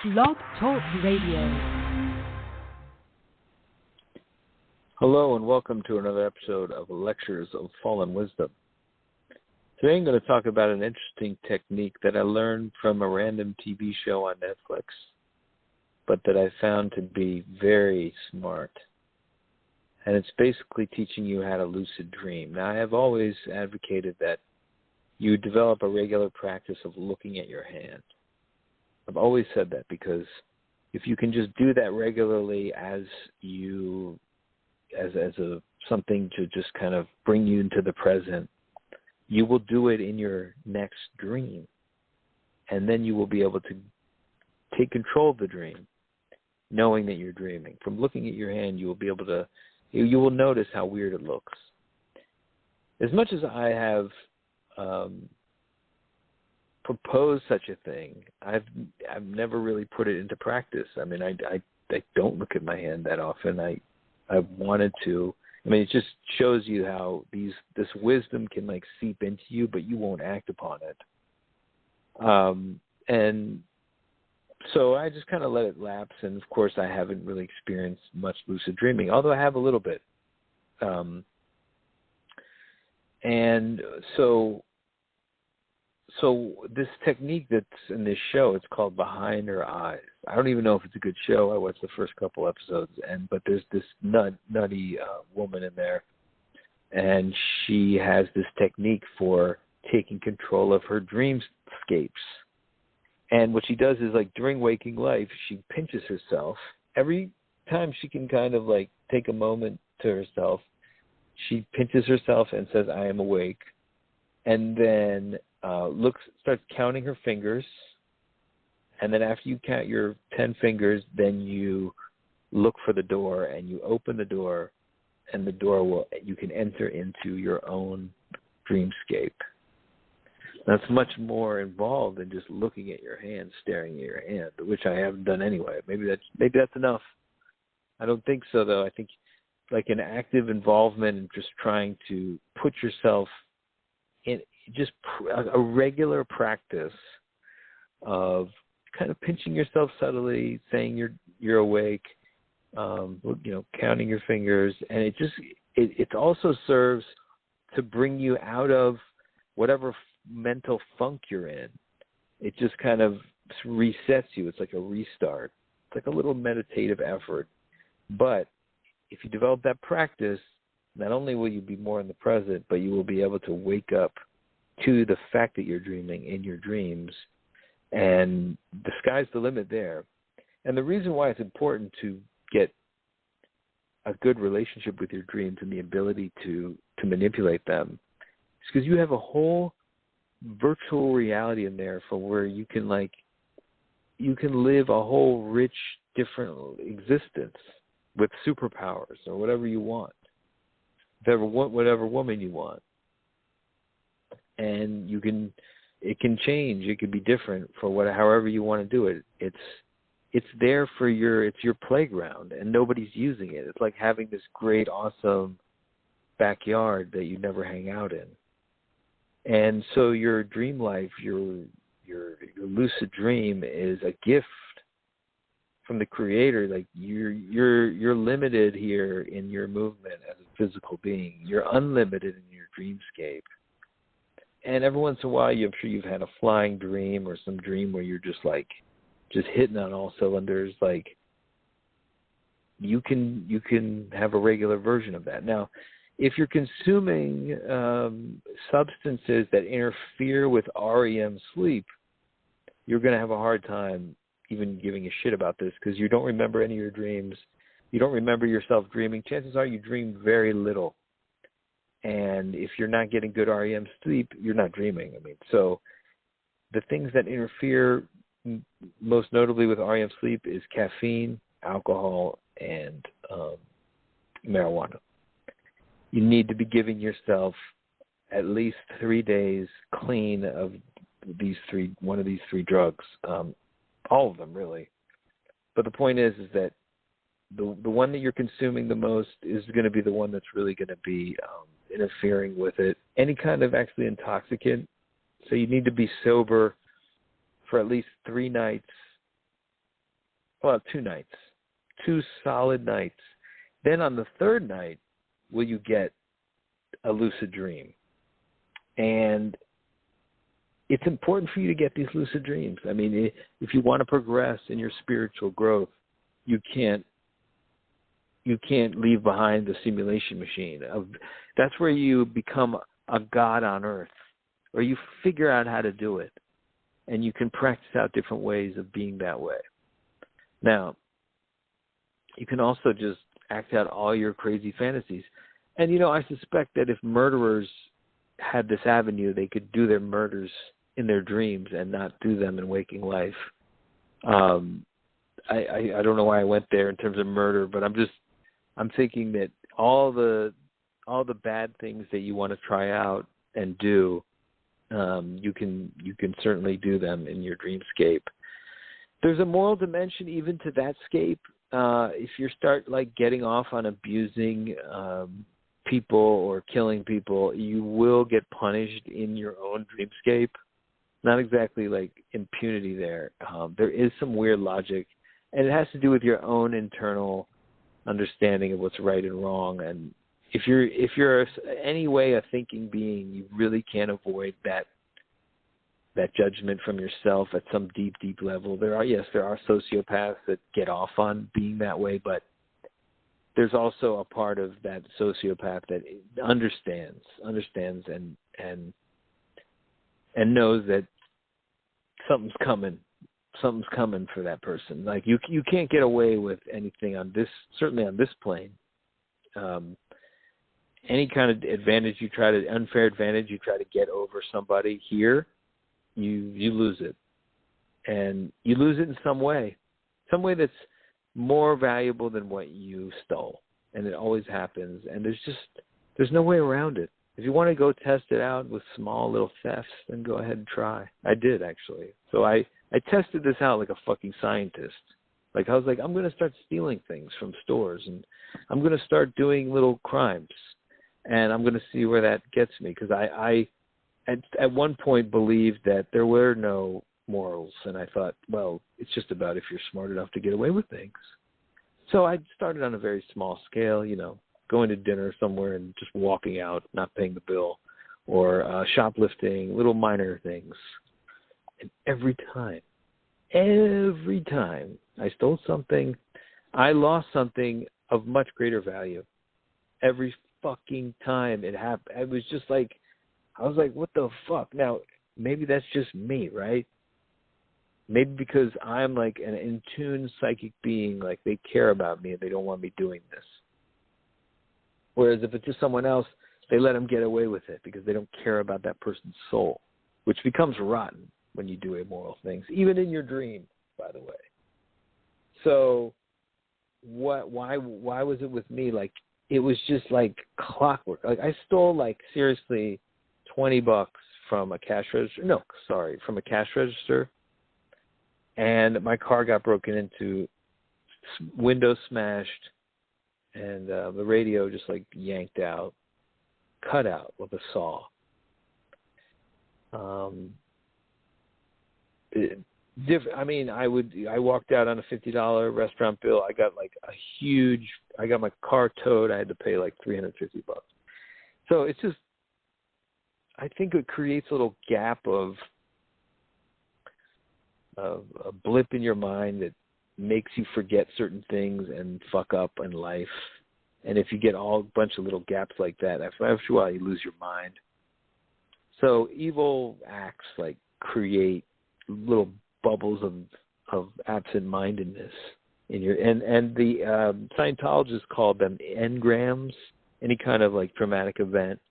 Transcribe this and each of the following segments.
Blog Talk Radio. Hello and welcome to another episode of Lectures of Fallen Wisdom. Today I'm going to talk about an interesting technique that I learned from a random TV show on Netflix, but that I found to be very smart. And it's basically teaching you how to lucid dream. Now, I have always advocated that you develop a regular practice of looking at your hand. I've always said that because if you can just do that regularly as something to just kind of bring you into the present, you will do it in your next dream. And then you will be able to take control of the dream, knowing that you're dreaming. From looking at your hand, you will notice how weird it looks. As much as I have proposed such a thing, I've never really put it into practice. I mean, I don't look at my hand that often. I wanted to. I mean, it just shows you how this wisdom can like seep into you, but you won't act upon it. And so I just kind of let it lapse. And of course, I haven't really experienced much lucid dreaming, although I have a little bit. And so this technique that's in this show, it's called Behind Her Eyes. I don't even know if it's a good show. I watched the first couple episodes, but there's this nutty woman in there, and she has this technique for taking control of her dreamscapes. And what she does is, like, during waking life, she pinches herself. Every time she can kind of like take a moment to herself, she pinches herself and says, "I am awake," and then starts counting her fingers, and then after you count your 10 fingers, then you look for the door and you open the door, and you can enter into your own dreamscape. That's much more involved than just looking at your hand, staring at your hand, which I haven't done anyway. Maybe that's enough. I don't think so, though. I think like an active involvement and just trying to put yourself in just a regular practice of kind of pinching yourself subtly, saying you're awake, counting your fingers, and it also serves to bring you out of whatever mental funk you're in. It just kind of resets you. It's like a restart. It's like a little meditative effort. But if you develop that practice, not only will you be more in the present, but you will be able to wake up to the fact that you're dreaming in your dreams, and the sky's the limit there. And the reason why it's important to get a good relationship with your dreams and the ability to manipulate them is because you have a whole virtual reality in there for where you can live a whole rich, different existence with superpowers or whatever you want, whatever woman you want. And it can change. It can be different for however you want to do it. It's there for it's your playground, and nobody's using it. It's like having this great, awesome backyard that you never hang out in. And so your dream life, your lucid dream is a gift from the Creator. Like you're limited here in your movement as a physical being. You're unlimited in your dreamscape. And every once in a while, I'm sure you've had a flying dream or some dream where you're just hitting on all cylinders. Like you can have a regular version of that. Now, if you're consuming substances that interfere with REM sleep, you're going to have a hard time even giving a shit about this because you don't remember any of your dreams. You don't remember yourself dreaming. Chances are you dream very little. And if you're not getting good REM sleep, you're not dreaming. I mean, so the things that interfere most notably with REM sleep is caffeine, alcohol, and marijuana. You need to be giving yourself at least 3 days clean of one of these three drugs, all of them really. But the point is that the one that you're consuming the most is going to be the one that's really going to be interfering with it. Any kind of actually intoxicant. So you need to be sober for at least 3 nights well, 2 nights, 2 solid nights. Then on the 3rd night, will you get a lucid dream. And it's important for you to get these lucid dreams. I mean, if you want to progress in your spiritual growth, you can't leave behind the simulation machine. That's where you become a god on earth, or you figure out how to do it, and you can practice out different ways of being that way. Now, you can also just act out all your crazy fantasies. And, I suspect that if murderers had this avenue, they could do their murders in their dreams and not do them in waking life. I don't know why I went there in terms of murder, but I'm thinking that all the bad things that you want to try out and do, you can certainly do them in your dreamscape. There's a moral dimension even to that scape. If you start getting off on abusing people or killing people, you will get punished in your own dreamscape. Not exactly impunity there. There is some weird logic, and it has to do with your own internal understanding of what's right and wrong. And if you're any way a thinking being, you really can't avoid that judgment from yourself at some deep, deep level. There are sociopaths that get off on being that way, but there's also a part of that sociopath that understands and knows that something's coming for that person. You can't get away with anything certainly on this plane. Any kind of unfair advantage you try to get over somebody here, you lose it. And you lose it in some way that's more valuable than what you stole. And it always happens. And there's no way around it. If you want to go test it out with small little thefts, then go ahead and try. I did, actually. So I tested this out like a fucking scientist. I was like, I'm going to start stealing things from stores, and I'm going to start doing little crimes, and I'm going to see where that gets me. Because I at one point believed that there were no morals, and I thought, well, it's just about if you're smart enough to get away with things. So I started on a very small scale, going to dinner somewhere and just walking out, not paying the bill, or shoplifting, little minor things. And every time I stole something, I lost something of much greater value. Every fucking time it happened, I was like, what the fuck? Now, maybe that's just me, right? Maybe because I'm an in-tune psychic being, they care about me and they don't want me doing this. Whereas if it's just someone else, they let them get away with it because they don't care about that person's soul, which becomes rotten when you do immoral things, even in your dream, by the way. So why was it with me? It was just like clockwork. I stole seriously $20 from a cash register. No, sorry, from a cash register. And my car got broken into, window smashed, and the radio just yanked out, cut out with a saw. I walked out on a $50 restaurant bill. I got I got my car towed. I had to pay $350. So it's just, I think it creates a little gap of a blip in your mind that makes you forget certain things and fuck up in life. And if you get a bunch of little gaps like that, after a while you lose your mind. So evil acts create little bubbles of absent-mindedness in your, and the Scientologists call them engrams, any kind of traumatic event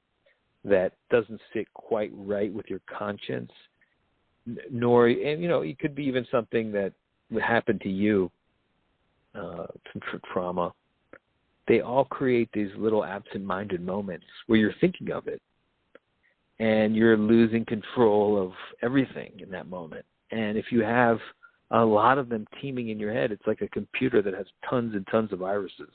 that doesn't sit quite right with your conscience, nor, and it could be even something that would happen to you, some trauma. They all create these little absent-minded moments where you're thinking of it and you're losing control of everything in that moment. And if you have a lot of them teeming in your head, it's like a computer that has tons and tons of viruses.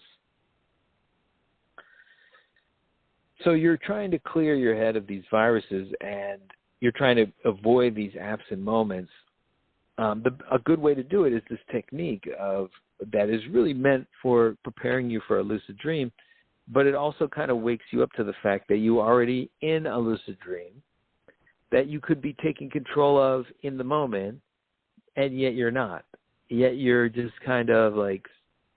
So you're trying to clear your head of these viruses, and you're trying to avoid these absent moments. a good way to do it is this technique that is really meant for preparing you for a lucid dream, but it also kind of wakes you up to the fact that you are already in a lucid dream that you could be taking control of in the moment, and yet you're not. Yet you're just kind of like,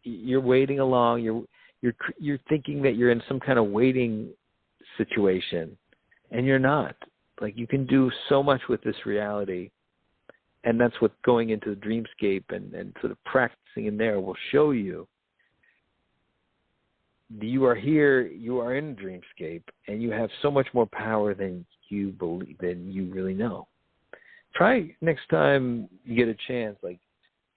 you're waiting along. You're thinking that you're in some kind of waiting situation, and you're not. Like, you can do so much with this reality, and that's what going into the dreamscape and sort of practicing in there will show you. You are here, you are in a dreamscape, and you have so much more power than you believe, than you really know. Try next time you get a chance, like,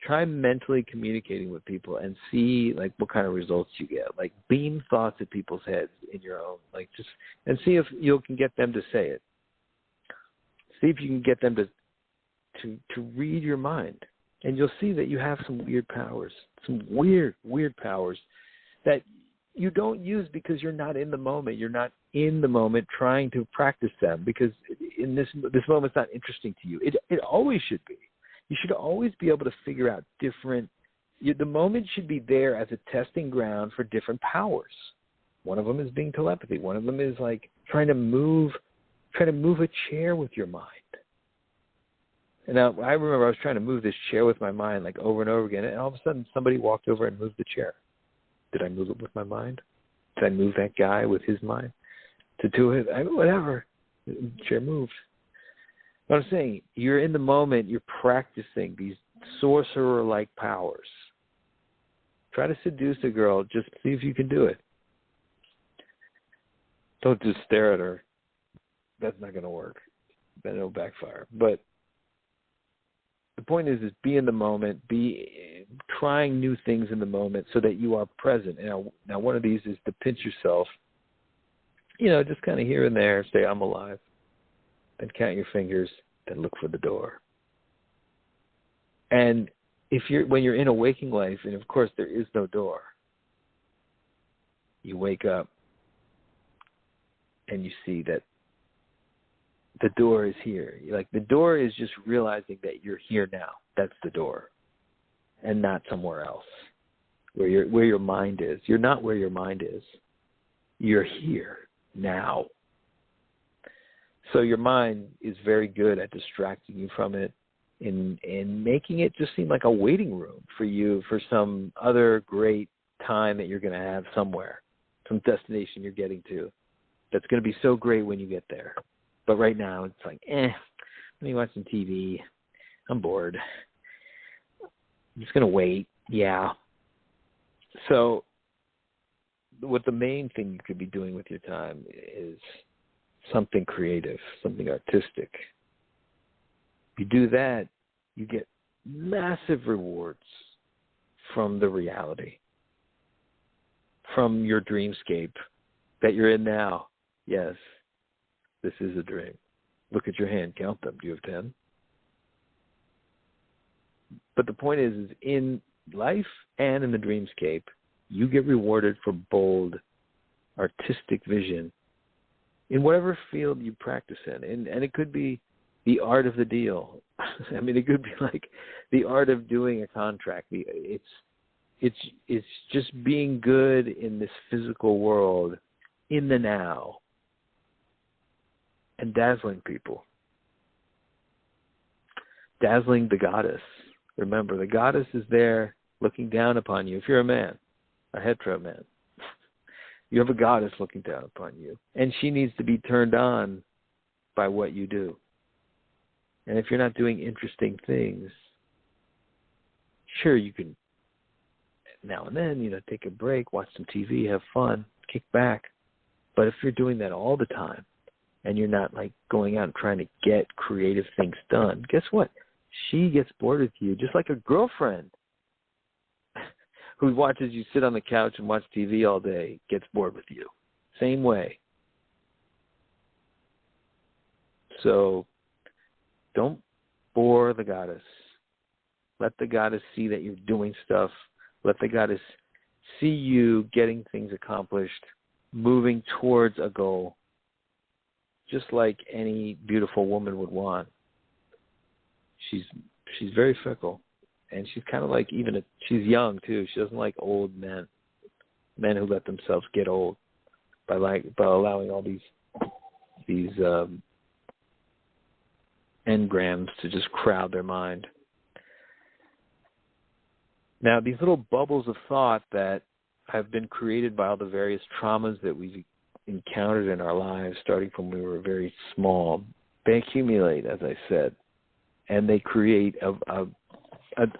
try mentally communicating with people and see, like, what kind of results you get. Like, beam thoughts at people's heads in your own, like, just, and see if you can get them to say it. See if you can get them to read your mind, and you'll see that you have some weird powers, some weird powers that you don't use because you're not in the moment. You're not in the moment trying to practice them because in this moment's not interesting to you. It always should be. You should always be able to figure out the moment should be there as a testing ground for different powers. One of them is being telepathy. One of them is like trying to move a chair with your mind. And now, I remember I was trying to move this chair with my mind like over and over again, and all of a sudden somebody walked over and moved the chair. Did I move it with my mind? Did I move that guy with his mind? To do it, whatever. The chair moved. What I'm saying, you're in the moment, you're practicing these sorcerer-like powers. Try to seduce a girl, just see if you can do it. Don't just stare at her. That's not going to work. Then it'll backfire. But the point is be in the moment, be trying new things in the moment so that you are present. Now one of these is to pinch yourself, just kind of here and there, say, I'm alive. Then count your fingers, then look for the door. And when you're in a waking life, and of course there is no door, you wake up and you see that the door is here. The door is just realizing that you're here now. That's the door, and not somewhere else where your mind is. You're not where your mind is. You're here now. So your mind is very good at distracting you from it and making it just seem like a waiting room for you for some other great time that you're going to have somewhere, some destination you're getting to that's going to be so great when you get there. But right now, it's like, let me watch some TV. I'm bored. I'm just going to wait. Yeah. So what the main thing you could be doing with your time is something creative, something artistic. If you do that, you get massive rewards from the reality, from your dreamscape that you're in now. Yes. This is a dream. Look at your hand. Count them. Do you have 10? But the point is in life and in the dreamscape, you get rewarded for bold, artistic vision in whatever field you practice in. And it could be the art of the deal. I mean, it could be like the art of doing a contract. It's just being good in this physical world in the now. And dazzling people. Dazzling the Goddess. Remember, the Goddess is there looking down upon you. If you're a man, a hetero man, you have a Goddess looking down upon you. And she needs to be turned on by what you do. And if you're not doing interesting things, sure, you can now and then, take a break, watch some TV, have fun, kick back. But if you're doing that all the time, and you're not like going out and trying to get creative things done, guess what? She gets bored with you, just like a girlfriend who watches you sit on the couch and watch TV all day gets bored with you. Same way. So don't bore the Goddess. Let the Goddess see that you're doing stuff. Let the Goddess see you getting things accomplished, moving towards a goal. Just like any beautiful woman would want. She's She's very fickle. And she's kind of like she's young, too. She doesn't like old men who let themselves get old by allowing all these engrams to just crowd their mind. Now, these little bubbles of thought that have been created by all the various traumas that we've encountered in our lives, starting from when we were very small, they accumulate, as I said, and they create a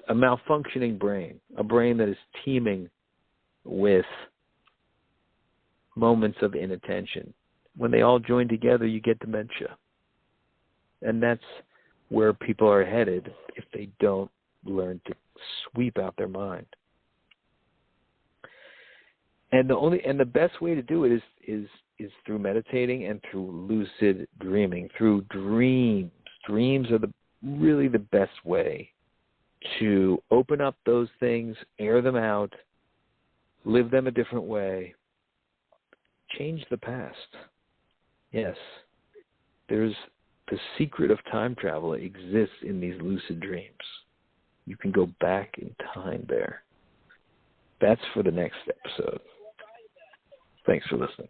malfunctioning brain, a brain that is teeming with moments of inattention. When they all join together, you get dementia. And that's where people are headed if they don't learn to sweep out their mind. And the best way to do it is through meditating and through lucid dreaming, through dreams. Dreams are really the best way to open up those things, air them out, live them a different way, change the past. Yes, the secret of time travel exists in these lucid dreams. You can go back in time there. That's for the next episode. Thanks for listening.